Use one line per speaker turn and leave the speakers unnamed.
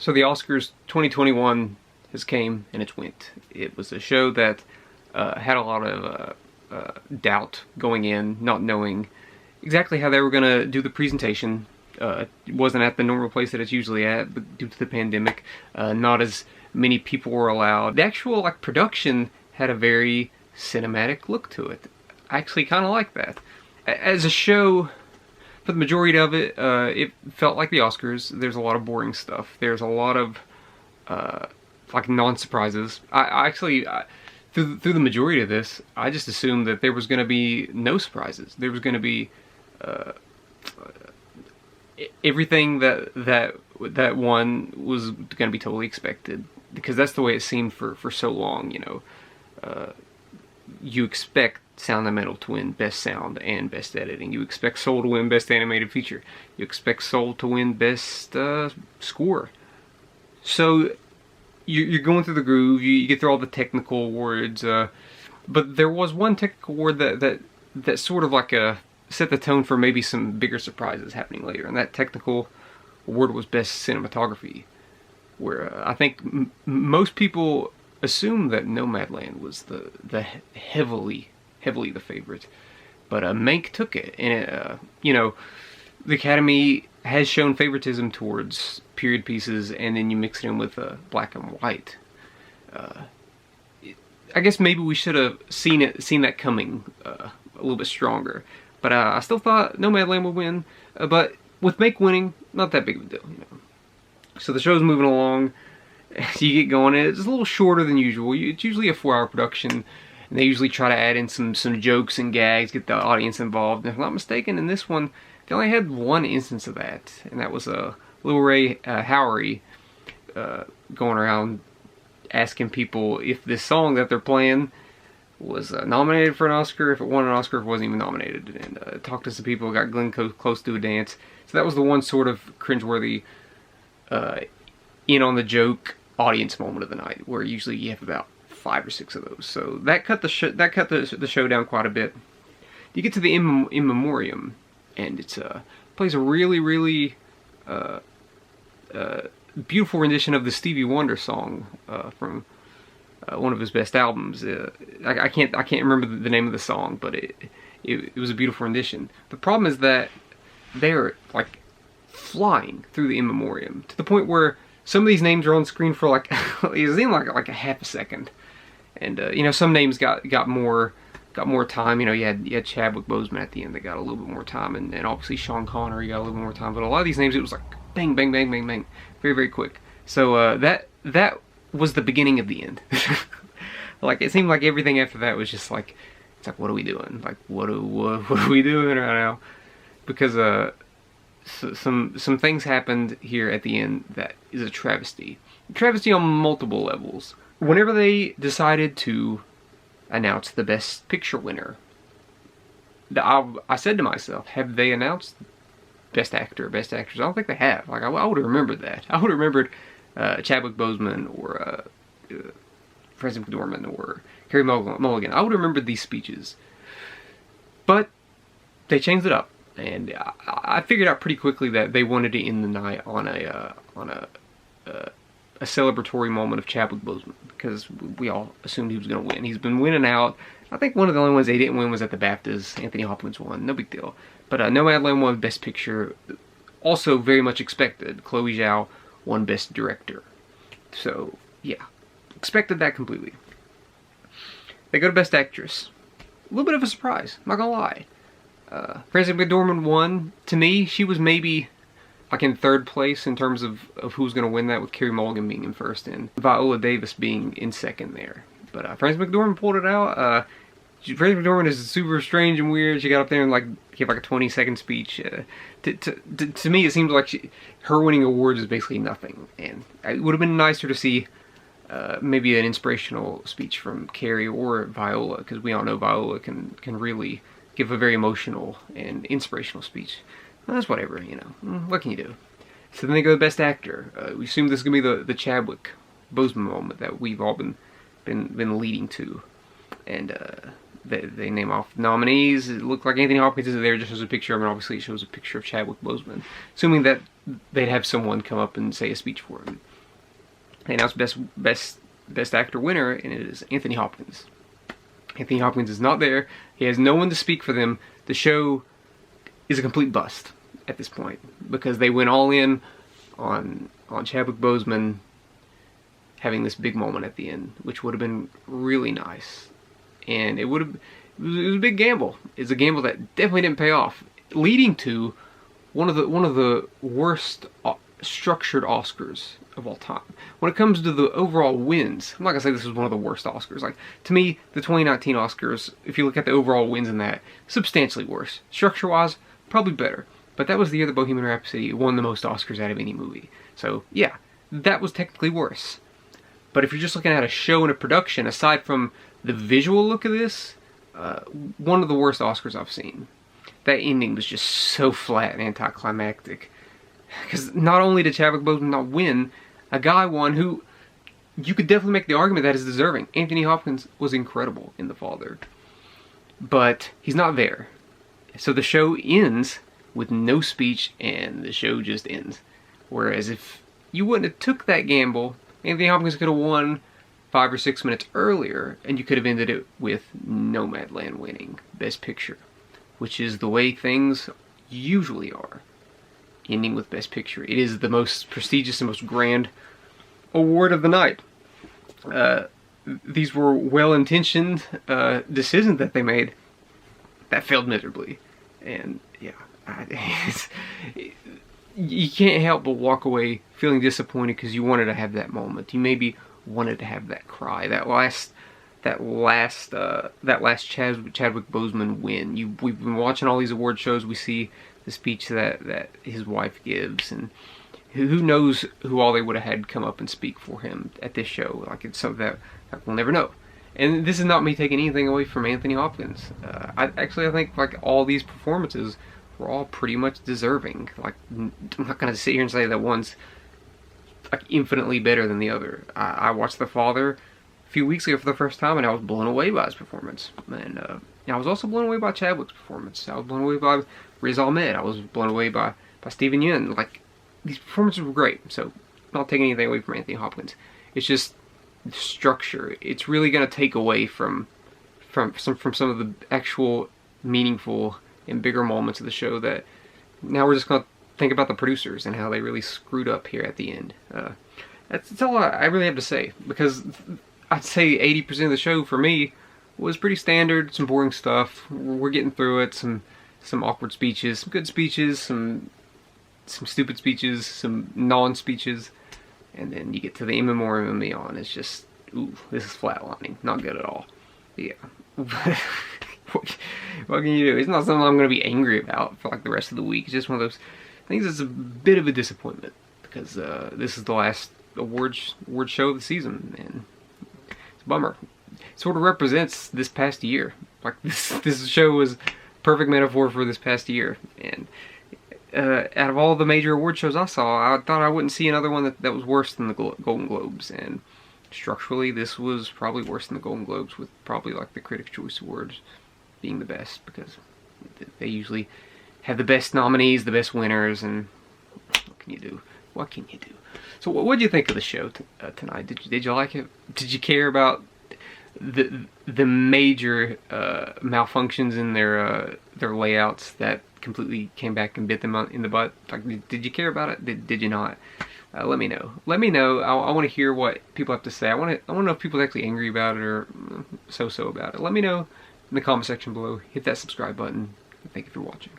So the Oscars 2021 has came and it's went. It was a show that had a lot of doubt going in, not knowing exactly how they were going to do the presentation. It wasn't at the normal place that it's usually at, but due to the pandemic, not as many people were allowed. The actual production had a very cinematic look to it. I actually kind of like that. As a show, for the majority of it, it felt like the Oscars. There's a lot of boring stuff. There's a lot of non-surprises. I actually, through the majority of this, I just assumed that there was going to be no surprises. There was going to be everything that won was going to be totally expected, because that's the way it seemed for so long. You expect Sound of Metal to win Best Sound and Best Editing. You expect Soul to win Best Animated Feature. You expect Soul to win Best Score. So you're going through the groove. You get through all the technical awards, but there was one technical award that sort of set the tone for maybe some bigger surprises happening later. And that technical award was Best Cinematography, where I think most people assumed that Nomadland was the heavily the favorite, but Mank took it, and the Academy has shown favoritism towards period pieces, and then you mix it in with black and white. I guess maybe we should have seen that coming a little bit stronger, but I still thought Nomadland would win. But with Mank winning, not that big of a deal, So the show's moving along. So you get going, and it's a little shorter than usual. It's usually a 4-hour production, and they usually try to add in some jokes and gags, get the audience involved. And if I'm not mistaken, in this one, they only had one instance of that, and that was Lil Ray Howery going around asking people if this song that they're playing was nominated for an Oscar, if it won an Oscar, if it wasn't even nominated, and talked to some people, got Glenn close to a dance. So that was the one sort of cringeworthy in on the joke audience moment of the night, where usually you have about 5 or 6 of those. So that cut the show down quite a bit. You get to the in memoriam, and it's plays a really beautiful rendition of the Stevie Wonder song from one of his best albums. I can't remember the name of the song, but it was a beautiful rendition. The problem is that they're flying through the in memoriam to the point where some of these names are on screen for it seemed like a half a second, and some names got more time. You had Chadwick Boseman at the end that got a little bit more time, and obviously Sean Connery got a little bit more time. But a lot of these names, it was bang bang bang bang bang, very quick. So that was the beginning of the end. It seemed like everything after that was just it's what are we doing? What are we doing right now? Because some things happened here at the end that is a travesty. A travesty on multiple levels. Whenever they decided to announce the Best Picture winner, I said to myself, have they announced Best Actor, Best Actress? I don't think they have. I would have remembered that. I would have remembered Chadwick Boseman or Frances McDormand or Carey Mulligan. I would have remembered these speeches. But they changed it up. And I figured out pretty quickly that they wanted to end the night on a celebratory moment of Chadwick Boseman, because we all assumed he was going to win. He's been winning out. I think one of the only ones they didn't win was at the BAFTAs. Anthony Hopkins won. No big deal. But Nomadland won Best Picture. Also very much expected. Chloe Zhao won Best Director. So, yeah. Expected that completely. They go to Best Actress. A little bit of a surprise. I'm not going to lie. Frances McDormand won. To me, she was maybe in 3rd place in terms of who's going to win that, with Carey Mulligan being in 1st and Viola Davis being in 2nd there. But Frances McDormand pulled it out. Frances McDormand is super strange and weird. She got up there and gave a 20-second speech. To me, it seems like her winning awards is basically nothing. And it would have been nicer to see maybe an inspirational speech from Carey or Viola, because we all know Viola can really give a very emotional and inspirational speech. Well, that's whatever, what can you do? So then they go to Best Actor. We assume this is going to be the Chadwick Boseman moment that we've all been leading to. And they name off nominees. It looked like Anthony Hopkins is there just as a picture of him. Obviously it shows a picture of Chadwick Boseman, assuming that they'd have someone come up and say a speech for him. they announced best actor winner, and it is Anthony Hopkins. Anthony Hopkins is not there. He has no one to speak for them. The show is a complete bust at this point because they went all in on Chadwick Boseman having this big moment at the end, which would have been really nice. And it was a big gamble. It's a gamble that definitely didn't pay off, leading to one of the worst structured Oscars of all time. When it comes to the overall wins, I'm not gonna say this is one of the worst Oscars. Like, to me, the 2019 Oscars, if you look at the overall wins in that, substantially worse. Structure-wise, probably better. But that was the year that Bohemian Rhapsody won the most Oscars out of any movie. So, yeah, that was technically worse. But if you're just looking at a show and a production, aside from the visual look of this, one of the worst Oscars I've seen. That ending was just so flat and anticlimactic. Because not only did Chadwick Boseman not win, a guy won who you could definitely make the argument that is deserving. Anthony Hopkins was incredible in The Father. But he's not there. So the show ends with no speech and the show just ends. Whereas if you wouldn't have took that gamble, Anthony Hopkins could have won 5 or 6 minutes earlier, and you could have ended it with Nomadland winning Best Picture, which is the way things usually are, ending with Best Picture. It is the most prestigious and most grand award of the night. These were well-intentioned decisions that they made that failed miserably, and yeah, you can't help but walk away feeling disappointed because you wanted to have that moment. You maybe wanted to have that cry, that last Chadwick Boseman win. We've been watching all these award shows. We see the speech that his wife gives, and who knows who all they would have had come up and speak for him at this show. Like, it's something that we'll never know. And this is not me taking anything away from Anthony Hopkins. I think like all these performances were all pretty much deserving. Like, I'm not gonna sit here and say that one's like infinitely better than the other. I watched The Father a few weeks ago for the first time, and I was blown away by his performance. And I was also blown away by Chadwick's performance. I was blown away by Riz Ahmed. I was blown away by Steven Yeun. Like, these performances were great. So, I'm not taking anything away from Anthony Hopkins. It's just the structure. It's really going to take away from some of the actual meaningful and bigger moments of the show that now we're just going to think about the producers and how they really screwed up here at the end. That's all I really have to say, because I'd say 80% of the show for me was pretty standard, some boring stuff. We're getting through it, some awkward speeches, some good speeches, some stupid speeches, some non-speeches, and then you get to the in memoriam and beyond. It's just, ooh, this is flatlining. Not good at all. Yeah. What can you do? It's not something I'm going to be angry about for like the rest of the week. It's just one of those things that's a bit of a disappointment, because this is the last award show of the season, and it's a bummer. It sort of represents this past year. Like, this show was a perfect metaphor for this past year, and out of all the major award shows I saw, I thought I wouldn't see another one that was worse than the Golden Globes, and structurally this was probably worse than the Golden Globes, with probably like the Critics' Choice Awards being the best, because they usually have the best nominees, the best winners, and what can you do? What can you do? So what did you think of the show tonight? Did you like it? Did you care about the major malfunctions in their layouts that completely came back and bit them in the butt? Like, did you care about it? Did you not? Let me know. Let me know. I want to hear what people have to say. I want to know if people are actually angry about it or so about it. Let me know in the comment section below. Hit that subscribe button. Thank you for watching.